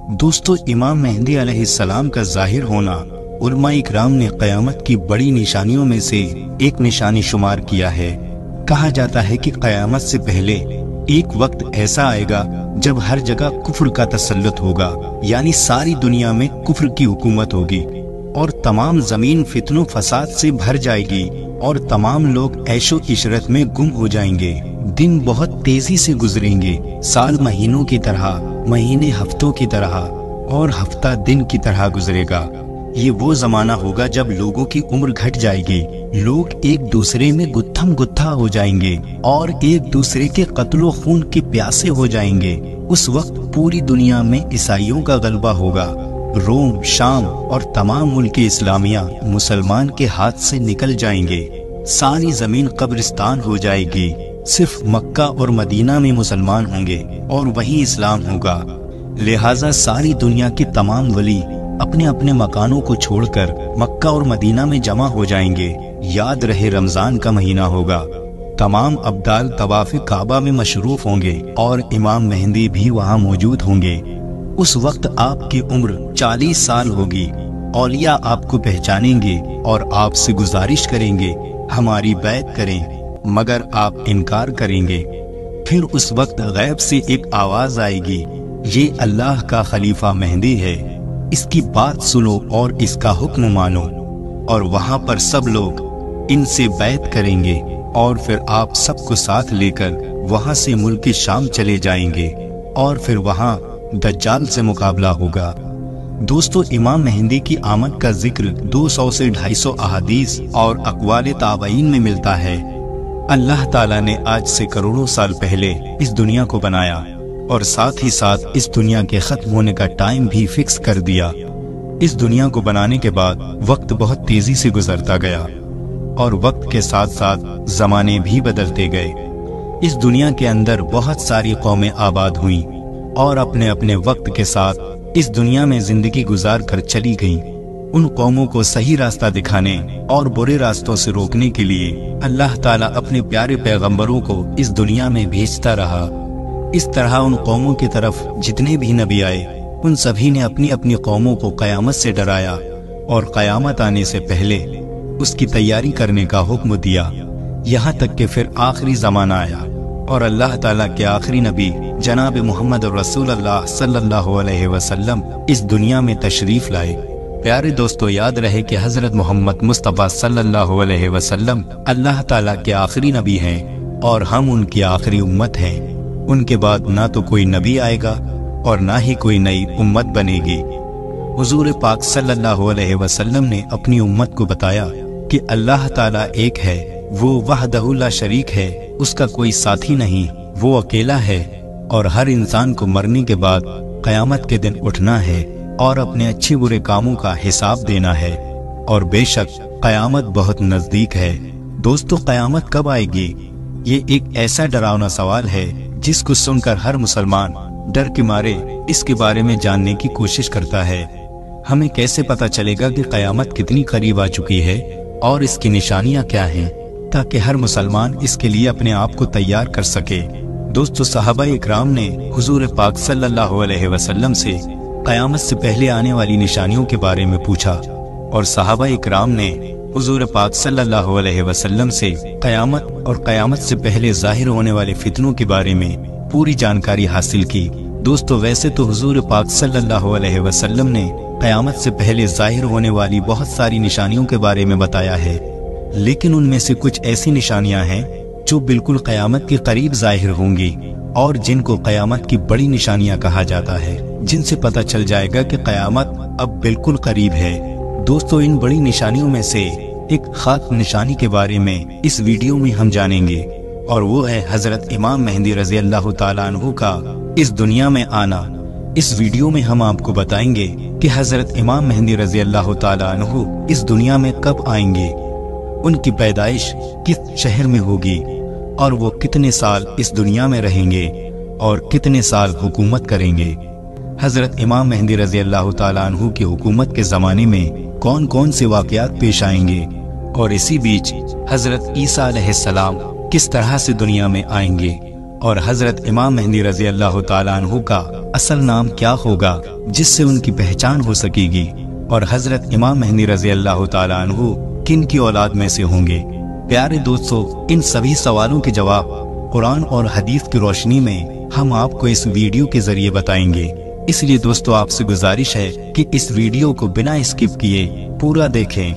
دوستو امام مہدی علیہ السلام کا ظاہر ہونا علماء اکرام نے قیامت کی بڑی نشانیوں میں سے ایک نشانی شمار کیا ہے۔ کہا جاتا ہے کہ قیامت سے پہلے ایک وقت ایسا آئے گا جب ہر جگہ کفر کا تسلط ہوگا، یعنی ساری دنیا میں کفر کی حکومت ہوگی اور تمام زمین فتن و فساد سے بھر جائے گی اور تمام لوگ عیش و عشرت میں گم ہو جائیں گے۔ دن بہت تیزی سے گزریں گے، سال مہینوں کی طرح، مہینے ہفتوں کی طرح اور ہفتہ دن کی طرح گزرے گا۔ یہ وہ زمانہ ہوگا جب لوگوں کی عمر گھٹ جائے گی، لوگ ایک دوسرے میں گتھم گتھا ہو جائیں گے اور ایک دوسرے کے قتل و خون کے پیاسے ہو جائیں گے۔ اس وقت پوری دنیا میں عیسائیوں کا غلبہ ہوگا۔ روم، شام اور تمام ملک اسلامیہ مسلمان کے ہاتھ سے نکل جائیں گے۔ ساری زمین قبرستان ہو جائے گی، صرف مکہ اور مدینہ میں مسلمان ہوں گے اور وہیں اسلام ہوگا۔ لہٰذا ساری دنیا کے تمام ولی اپنے اپنے مکانوں کو چھوڑ کر مکہ اور مدینہ میں جمع ہو جائیں گے۔ یاد رہے رمضان کا مہینہ ہوگا، تمام ابدال طواف کعبہ میں مشروف ہوں گے اور امام مہدی بھی وہاں موجود ہوں گے۔ اس وقت آپ کی عمر 40 سال ہوگی۔ اولیاء آپ کو پہچانیں گے اور آپ سے گزارش کریں گے ہماری بیعت کریں، مگر آپ انکار کریں گے۔ پھر اس وقت غیب سے ایک آواز آئے گی، یہ اللہ کا خلیفہ مہدی ہے، اس کی بات سنو اور اس کا حکم مانو۔ اور وہاں پر سب لوگ ان سے بیعت کریں گے اور پھر آپ سب کو ساتھ لے کر وہاں سے ملک شام چلے جائیں گے اور پھر وہاں دجال سے مقابلہ ہوگا۔ دوستو امام مہدی کی آمد کا ذکر 200 سے 250 احادیث اور اقوال تابعین میں ملتا ہے۔ اللہ تعالیٰ نے آج سے کروڑوں سال پہلے اس دنیا کو بنایا اور ساتھ ہی ساتھ اس دنیا کے ختم ہونے کا ٹائم بھی فکس کر دیا۔ اس دنیا کو بنانے کے بعد وقت بہت تیزی سے گزرتا گیا اور وقت کے ساتھ ساتھ زمانے بھی بدلتے گئے۔ اس دنیا کے اندر بہت ساری قومیں آباد ہوئیں اور اپنے اپنے وقت کے ساتھ اس دنیا میں زندگی گزار کر چلی گئیں۔ ان قوموں کو صحیح راستہ دکھانے اور برے راستوں سے روکنے کے لیے اللہ تعالیٰ اپنے پیارے پیغمبروں کو اس دنیا میں بھیجتا رہا۔ اس طرح ان قوموں کی طرف جتنے بھی نبی آئے ان سبھی نے اپنی اپنی قوموں کو قیامت سے ڈرایا اور قیامت آنے سے پہلے اس کی تیاری کرنے کا حکم دیا، یہاں تک کہ پھر آخری زمانہ آیا اور اللہ تعالیٰ کے آخری نبی جناب محمد رسول اللہ صلی اللہ علیہ وسلم اس دنیا میں تشریف لائے۔ پیارے دوستو یاد رہے کہ حضرت محمد مصطفیٰ صلی اللہ علیہ وسلم اللہ تعالیٰ کے آخری نبی ہیں اور ہم ان کی آخری امت ہیں۔ ان کے بعد نہ تو کوئی نبی آئے گا اور نہ ہی کوئی نئی امت بنے گی۔ حضور پاک صلی اللہ علیہ وسلم نے اپنی امت کو بتایا کہ اللہ تعالیٰ ایک ہے، وہ وحدہ لا شریک ہے، اس کا کوئی ساتھی نہیں، وہ اکیلا ہے اور ہر انسان کو مرنے کے بعد قیامت کے دن اٹھنا ہے اور اپنے اچھے برے کاموں کا حساب دینا ہے، اور بے شک قیامت بہت نزدیک ہے۔ دوستو قیامت کب آئے گی؟ یہ ایک ایسا ڈراؤنا سوال ہے جس کو سن کر ہر مسلمان ڈر کے مارے اس کے بارے میں جاننے کی کوشش کرتا ہے۔ ہمیں کیسے پتا چلے گا کہ قیامت کتنی قریب آ چکی ہے اور اس کی نشانیاں کیا ہیں، تاکہ ہر مسلمان اس کے لیے اپنے آپ کو تیار کر سکے۔ دوستو صحابہ اکرام نے حضور پاک صلی اللہ علیہ وسلم سے قیامت سے پہلے آنے والی نشانیوں کے بارے میں پوچھا اور صحابہ اکرام نے حضور پاک صلی اللہ علیہ وسلم سے قیامت اور قیامت سے پہلے ظاہر ہونے والے فتنوں کے بارے میں پوری جانکاری حاصل کی۔ دوستو ویسے تو حضور پاک صلی اللہ علیہ وسلم نے قیامت سے پہلے ظاہر ہونے والی بہت ساری نشانیوں کے بارے میں بتایا ہے، لیکن ان میں سے کچھ ایسی نشانیاں ہیں جو بالکل قیامت کے قریب ظاہر ہوں گی اور جن کو قیامت کی بڑی نشانیاں کہا جاتا ہے، جن سے پتہ چل جائے گا کہ قیامت اب بالکل قریب ہے۔ دوستو ان بڑی نشانیوں میں سے ایک خاص نشانی کے بارے میں اس ویڈیو میں ہم جانیں گے، اور وہ ہے حضرت امام مہدی رضی اللہ تعالیٰ عنہ کا اس دنیا میں آنا۔ اس ویڈیو میں ہم آپ کو بتائیں گے کہ حضرت امام مہدی رضی اللہ تعالیٰ عنہ اس دنیا میں کب آئیں گے، ان کی پیدائش کس شہر میں ہوگی اور وہ کتنے سال اس دنیا میں رہیں گے اور کتنے سال حکومت کریں گے۔ حضرت امام مہدی رضی اللہ تعالیٰ عنہ کی حکومت کے زمانے میں کون کون سے واقعات پیش آئیں گے، اور اسی بیچ حضرت عیسیٰ علیہ السلام کس طرح سے دنیا میں آئیں گے، اور حضرت امام مہدی رضی اللہ تعالیٰ عنہ کا اصل نام کیا ہوگا جس سے ان کی پہچان ہو سکے گی، اور حضرت امام مہدی رضی اللہ تعالیٰ عنہ کن کی اولاد میں سے ہوں گے۔ پیارے دوستو، ان سبھی سوالوں کے جواب قرآن اور حدیث کی روشنی میں ہم آپ کو اس ویڈیو کے ذریعے بتائیں گے۔ اس لیے دوستو آپ سے گزارش ہے کہ اس ویڈیو کو بنا اسکپ کیے پورا دیکھیں۔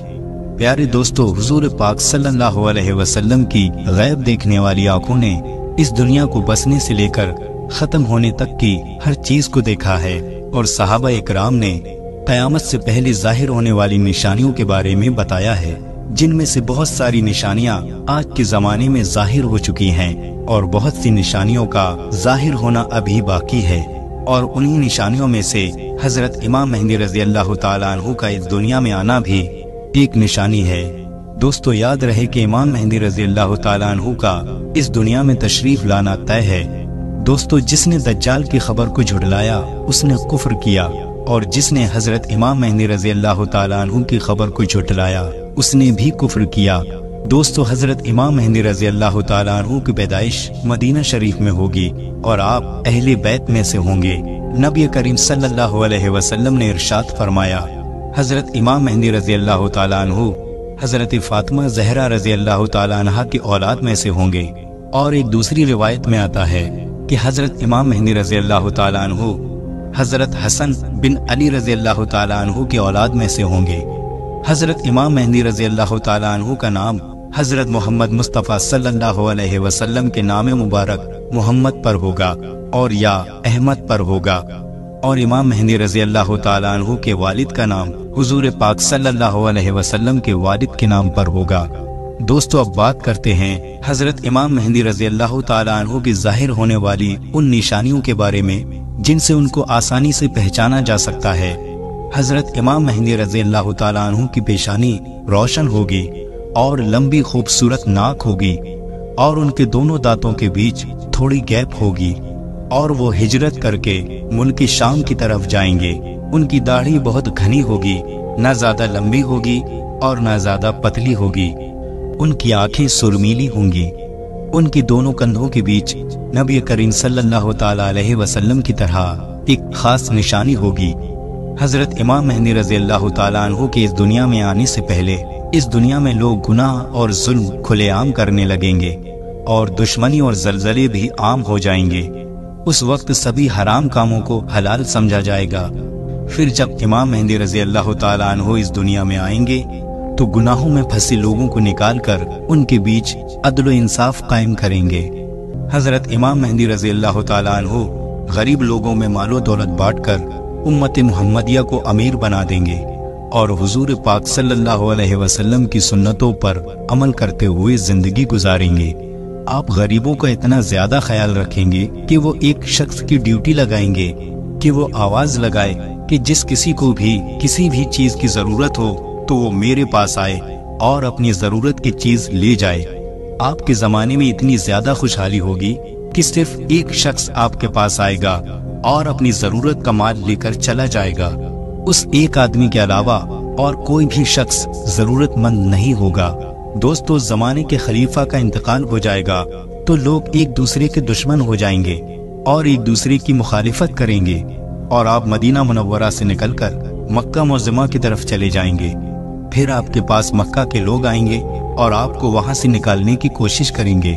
پیارے دوستو، حضور پاک صلی اللہ علیہ وسلم کی غیب دیکھنے والی آنکھوں نے اس دنیا کو بسنے سے لے کر ختم ہونے تک کی ہر چیز کو دیکھا ہے، اور صحابہ اکرام نے قیامت سے پہلے ظاہر ہونے والی نشانیوں کے بارے میں بتایا ہے، جن میں سے بہت ساری نشانیاں آج کے زمانے میں ظاہر ہو چکی ہیں، اور بہت سی نشانیوں کا ظاہر ہونا ابھی باقی ہے، اور انہی نشانیوں میں سے حضرت امام مہدی رضی اللہ تعالیٰ عنہ کا اس دنیا میں آنا بھی ایک نشانی ہے۔ دوستو یاد رہے کہ امام مہدی رضی اللہ تعالیٰ عنہ کا اس دنیا میں تشریف لانا طے ہے۔ دوستو جس نے دجال کی خبر کو جھٹلایا اس نے کفر کیا، اور جس نے حضرت امام مہدی رضی اللہ تعالیٰ عنہ کی خبر کو جھٹلایا اس نے بھی کفر کیا۔ دوستو حضرت امام مہدی رضی اللہ تعالیٰ عنہ کی پیدائش مدینہ شریف میں ہوگی، اور آپ اہل بیت میں سے ہوں گے۔ نبی کریم صلی اللہ علیہ وسلم نے ارشاد فرمایا، حضرت امام مہدی رضی اللہ تعالیٰ عنہ حضرت فاطمہ زہرا رضی اللہ تعالیٰ عنہ کی اولاد میں سے ہوں گے۔ اور ایک دوسری روایت میں آتا ہے کہ حضرت امام مہدی رضی اللہ تعالیٰ عنہ حضرت حسن بن علی رضی اللہ تعالیٰ عنہ کی اولاد میں سے ہوں گے۔ حضرت امام مہدی رضی اللہ تعالیٰ عنہ کا نام حضرت محمد مصطفیٰ صلی اللہ علیہ وسلم کے نام مبارک محمد پر ہوگا اور یا احمد پر ہوگا، اور امام مہدی رضی اللہ تعالیٰ عنہ کے والد کا نام حضور پاک صلی اللہ علیہ وسلم کے والد کے نام پر ہوگا۔ دوستو اب بات کرتے ہیں حضرت امام مہدی رضی اللہ تعالیٰ عنہ کی ظاہر ہونے والی ان نشانیوں کے بارے میں جن سے ان کو آسانی سے پہچانا جا سکتا ہے۔ حضرت امام مہدی رضی اللہ تعالیٰ عنہ کی پیشانی روشن ہوگی اور لمبی خوبصورت ناک ہوگی، اور ان کے دونوں دانتوں کے بیچ تھوڑی گیپ ہوگی، اور وہ ہجرت کر کے ملک شام کی طرف جائیں گے۔ ان کی داڑھی بہت گھنی ہوگی، نہ زیادہ لمبی ہوگی اور نہ زیادہ پتلی ہوگی۔ ان کی آنکھیں سرمیلی ہوں گی۔ ان کی دونوں کندھوں کے بیچ نبی کریم صلی اللہ تعالیٰ علیہ وسلم کی طرح ایک خاص نشانی ہوگی۔ حضرت امام مہدی رضی اللہ تعالیٰ عنہ کے اس دنیا میں آنے سے پہلے اس دنیا میں لوگ گناہ اور ظلم کھلے عام کرنے لگیں گے، اور دشمنی اور زلزلے بھی عام ہو جائیں گے۔ اس وقت سبھی حرام کاموں کو حلال سمجھا جائے گا۔ پھر جب امام مہدی رضی اللہ تعالیٰ عنہ اس دنیا میں آئیں گے تو گناہوں میں پھنسے لوگوں کو نکال کر ان کے بیچ عدل و انصاف قائم کریں گے۔ حضرت امام مہدی رضی اللہ تعالیٰ عنہ غریب لوگوں میں مال و دولت بانٹ کر امت محمدیہ کو امیر بنا دیں گے، اور حضور پاک صلی اللہ علیہ وسلم کی سنتوں پر عمل کرتے ہوئے زندگی گزاریں گے۔ آپ غریبوں کا اتنا زیادہ خیال رکھیں گے کہ وہ ایک شخص کی ڈیوٹی لگائیں گے کہ وہ آواز لگائے کہ جس کسی کو بھی کسی بھی چیز کی ضرورت ہو تو وہ میرے پاس آئے اور اپنی ضرورت کی چیز لے جائے۔ آپ کے زمانے میں اتنی زیادہ خوشحالی ہوگی کہ صرف ایک شخص آپ کے پاس آئے گا اور اپنی ضرورت کا مال لے کر چلا جائے گا۔ اس ایک آدمی کے علاوہ اور کوئی بھی شخص ضرورت مند نہیں ہوگا۔ دوستو زمانے کے خلیفہ کا انتقال ہو جائے گا تو لوگ ایک دوسرے کے دشمن ہو جائیں گے اور ایک دوسرے کی مخالفت کریں گے، اور آپ مدینہ منورہ سے نکل کر مکہ معظمہ کی طرف چلے جائیں گے۔ پھر آپ کے پاس مکہ کے لوگ آئیں گے اور آپ کو وہاں سے نکالنے کی کوشش کریں گے،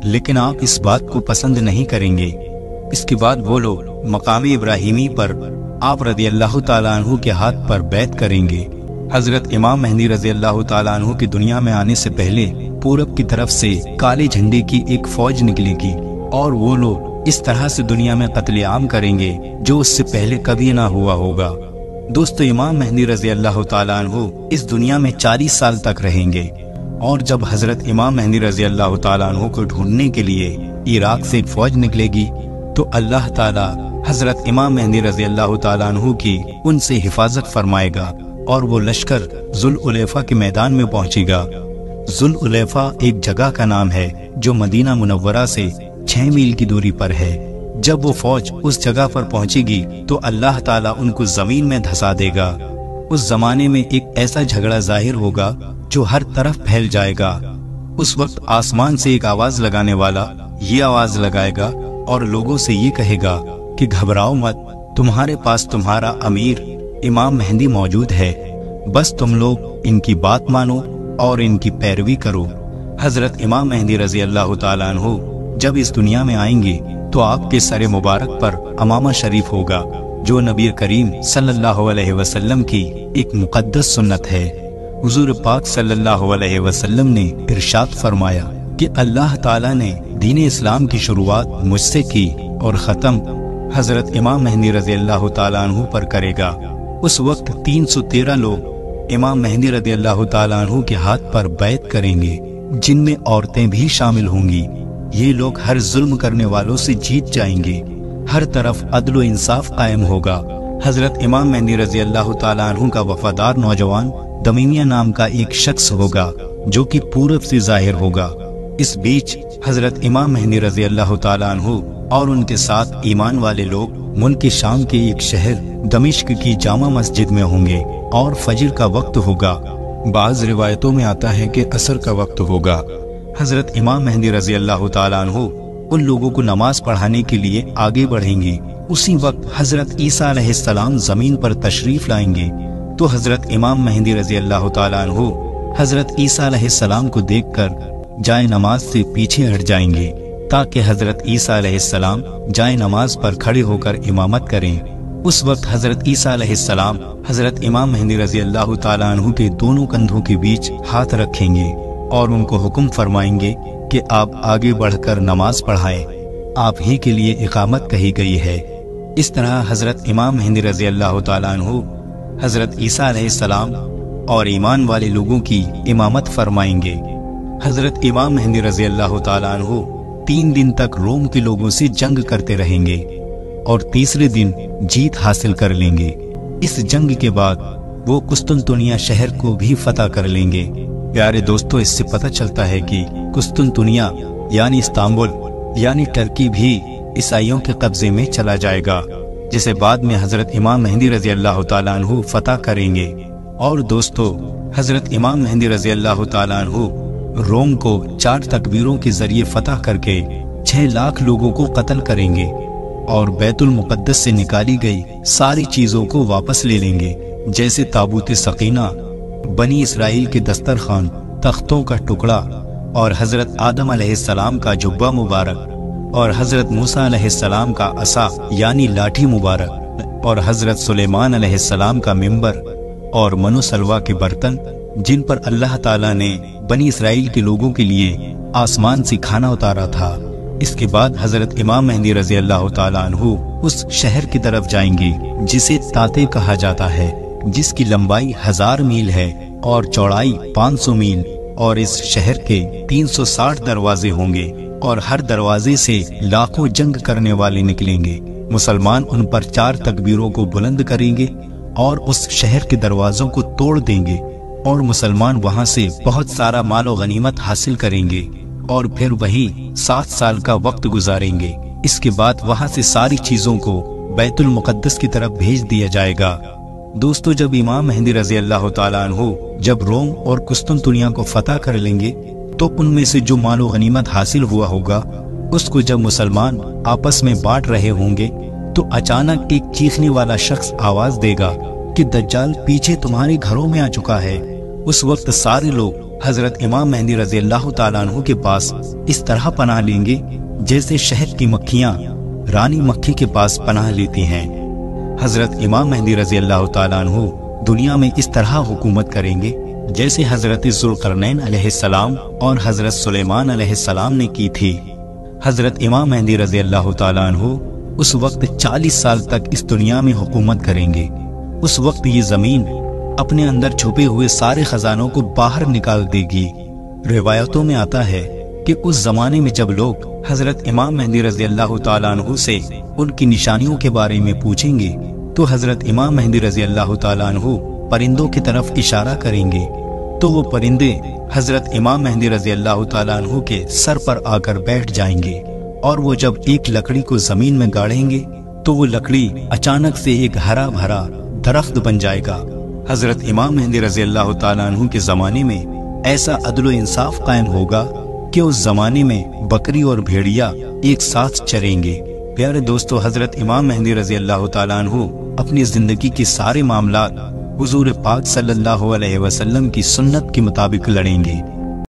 لیکن آپ اس بات کو پسند نہیں کریں گے۔ اس کے بعد وہ لوگ مقام ابراہیمی پر آپ رضی اللہ تعالیٰ عنہ کے ہاتھ پر بیعت کریں گے۔ حضرت امام مہدی رضی اللہ تعالیٰ عنہ کی دنیا میں آنے سے پہلے پورب کی طرف سے کالے جھنڈے کی ایک فوج نکلے گی، اور وہ لوگ اس طرح سے دنیا میں قتل عام کریں گے جو اس سے پہلے کبھی نہ ہوا ہوگا۔ دوستو امام مہدی رضی اللہ تعالیٰ عنہ اس دنیا میں 40 سال تک رہیں گے، اور جب حضرت امام مہدی رضی اللہ تعالیٰ عنہ کو ڈھونڈنے کے لیے عراق سے ایک فوج نکلے گی تو اللہ تعالیٰ حضرت امام مہدی رضی اللہ تعالیٰ عنہ کی ان سے حفاظت فرمائے گا، اور وہ لشکر ذوالحلیفہ کے میدان میں پہنچے گا۔ ذوالحلیفہ ایک جگہ کا نام ہے جو مدینہ منورہ سے 6 میل کی دوری پر ہے۔ جب وہ فوج اس جگہ پر پہنچے گی تو اللہ تعالیٰ ان کو زمین میں دھسا دے گا۔ اس زمانے میں ایک ایسا جھگڑا ظاہر ہوگا جو ہر طرف پھیل جائے گا۔ اس وقت آسمان سے ایک آواز لگانے والا یہ آواز لگائے گا اور لوگوں سے یہ کہے گا کہ گھبراؤ مت، تمہارے پاس تمہارا امیر امام مہدی موجود ہے، بس تم لوگ ان کی بات مانو اور ان کی پیروی کرو۔ حضرت امام مہدی رضی اللہ تعالیٰ عنہ جب اس دنیا میں آئیں گے تو آپ کے سر مبارک پر امامہ شریف ہوگا، جو نبی کریم صلی اللہ علیہ وسلم کی ایک مقدس سنت ہے۔ حضور پاک صلی اللہ علیہ وسلم نے ارشاد فرمایا کہ اللہ تعالیٰ نے دین اسلام کی شروعات مجھ سے کی اور ختم حضرت امام مہدی رضی اللہ تعالیٰ عنہ پر کرے گا۔ اس وقت 313 لوگ امام مہدی رضی اللہ تعالیٰ عنہ کے ہاتھ پر بیعت کریں گے، جن میں عورتیں بھی شامل ہوں گی۔ یہ لوگ ہر ظلم کرنے والوں سے جیت جائیں گے، ہر طرف عدل و انصاف قائم ہوگا۔ حضرت امام مہدی رضی اللہ تعالیٰ عنہ کا وفادار نوجوان دمیمیہ نام کا ایک شخص ہوگا، جو کہ پورب سے ظاہر ہوگا۔ اس بیچ حضرت امام مہدی رضی اللہ تعالیٰ عنہ اور ان کے ساتھ ایمان والے لوگ ملک شام کے ایک شہر دمشق کی جامع مسجد میں ہوں گے اور فجر کا وقت ہوگا۔ بعض روایتوں میں آتا ہے کہ عصر کا وقت ہوگا۔ حضرت امام مہدی رضی اللہ تعالیٰ عنہ ان لوگوں کو نماز پڑھانے کے لیے آگے بڑھیں گے۔ اسی وقت حضرت عیسیٰ علیہ السلام زمین پر تشریف لائیں گے، تو حضرت امام مہدی رضی اللہ تعالیٰ عنہ حضرت عیسیٰ علیہ السلام کو دیکھ کر جائے نماز سے پیچھے ہٹ جائیں گے، تاکہ حضرت عیسیٰ علیہ السلام جائے نماز پر کھڑے ہو کر امامت کریں۔ اس وقت حضرت عیسیٰ علیہ السلام حضرت امام مہدی رضی اللہ تعالیٰ عنہ کے دونوں کندھوں کے بیچ ہاتھ رکھیں گے اور ان کو حکم فرمائیں گے کہ آپ آگے بڑھ کر نماز پڑھائیں، آپ ہی کے لیے اقامت کہی گئی ہے۔ اس طرح حضرت امام مہدی رضی اللہ تعالیٰ عنہ حضرت عیسیٰ علیہ السلام اور ایمان والے لوگوں کی امامت فرمائیں گے۔ حضرت امام مہدی رضی اللہ تعالیٰ عنہ 3 دن تک روم کے لوگوں سے جنگ کرتے رہیں گے اور تیسرے دن جیت حاصل کر لیں گے۔ اس جنگ کے بعد وہ قسطنطنیہ شہر کو بھی فتح کر لیں گے۔ پیارے دوستو، اس سے پتہ چلتا ہے کہ قسطنطنیہ یعنی استنبول یعنی ٹرکی بھی عیسائیوں کے قبضے میں چلا جائے گا، جسے بعد میں حضرت امام مہدی رضی اللہ تعالیٰ عنہ فتح کریں گے۔ اور دوستو، حضرت امام مہدی رضی اللہ تعالیٰ عنہ روم کو 4 تکبیروں کے ذریعے فتح کر کے 6 لاکھ لوگوں کو قتل کریں گے اور بیت المقدس سے نکالی گئی ساری چیزوں کو واپس لے لیں گے، جیسے تابوت سقینہ، بنی اسرائیل کے دسترخوان، تختوں کا ٹکڑا اور حضرت آدم علیہ السلام کا جبہ مبارک اور حضرت موسیٰ علیہ السلام کا عصا یعنی لاٹھی مبارک اور حضرت سلیمان علیہ السلام کا منبر اور منو سلوا کے برتن، جن پر اللہ تعالیٰ نے بنی اسرائیل کے لوگوں کے لیے آسمان سے کھانا اتارا تھا۔ اس کے بعد حضرت امام مہدی رضی اللہ تعالیٰ عنہ اس شہر کی طرف جائیں گے جسے تاتے کہا جاتا ہے، جس کی لمبائی 1000 میل ہے اور چوڑائی 500 میل، اور اس شہر کے 360 دروازے ہوں گے اور ہر دروازے سے لاکھوں جنگ کرنے والے نکلیں گے۔ مسلمان ان پر 4 تکبیروں کو بلند کریں گے اور اس شہر کے دروازوں کو توڑ دیں گے، اور مسلمان وہاں سے بہت سارا مال و غنیمت حاصل کریں گے اور پھر وہی 7 سال کا وقت گزاریں گے۔ اس کے بعد وہاں سے ساری چیزوں کو بیت المقدس کی طرف بھیج دیا جائے گا۔ دوستو، جب امام مہدی رضی اللہ تعالیٰ عنہ جب روم اور قسطنطنیہ کو فتح کر لیں گے تو ان میں سے جو مال و غنیمت حاصل ہوا ہوگا اس کو جب مسلمان آپس میں بانٹ رہے ہوں گے تو اچانک ایک چیخنے والا شخص آواز دے گا کہ دجال پیچھے تمہارے گھروں میں آ چکا ہے۔ اس وقت سارے لوگ حضرت امام مہدی رضی اللہ تعالیٰ عنہ کے پاس اس طرح پناہ لیں گے جیسے شہد کی مکھیاں رانی مکھی کے پاس پناہ لیتی ہیں۔ حضرت امام مہدی رضی اللہ تعالیٰ عنہ دنیا میں اس طرح حکومت کریں گے جیسے حضرت ذوالقرنین علیہ السلام اور حضرت سلیمان علیہ السلام نے کی تھی۔ حضرت امام مہدی رضی اللہ تعالیٰ عنہ اس وقت 40 سال تک اس دنیا میں حکومت کریں گے۔ اس وقت یہ زمین اپنے اندر چھپے ہوئے سارے خزانوں کو باہر نکال دے گی۔ روایتوں میں آتا ہے کہ اس زمانے میں جب لوگ حضرت امام مہدی رضی اللہ تعالیٰ عنہ سے ان کی نشانیوں کے بارے میں پوچھیں گے تو حضرت امام مہدی رضی اللہ تعالیٰ عنہ پرندوں کی طرف اشارہ کریں گے تو وہ پرندے حضرت امام مہدی رضی اللہ تعالیٰ عنہ کے سر پر آ کر بیٹھ جائیں گے، اور وہ جب ایک لکڑی کو زمین میں گاڑیں گے تو وہ لکڑی اچانک سے ایک ہرا بھرا درخت بن جائے گا۔ حضرت امام مہدی رضی اللہ تعالیٰ عنہ کے زمانے میں ایسا عدل و انصاف قائم ہوگا کہ اس زمانے میں بکری اور بھیڑیا ایک ساتھ چریں گے، پیارے دوستو، حضرت امام مہدی رضی اللہ تعالیٰ عنہ اپنی زندگی کے سارے معاملات حضور پاک صلی اللہ علیہ وسلم کی سنت کے مطابق لڑیں گے۔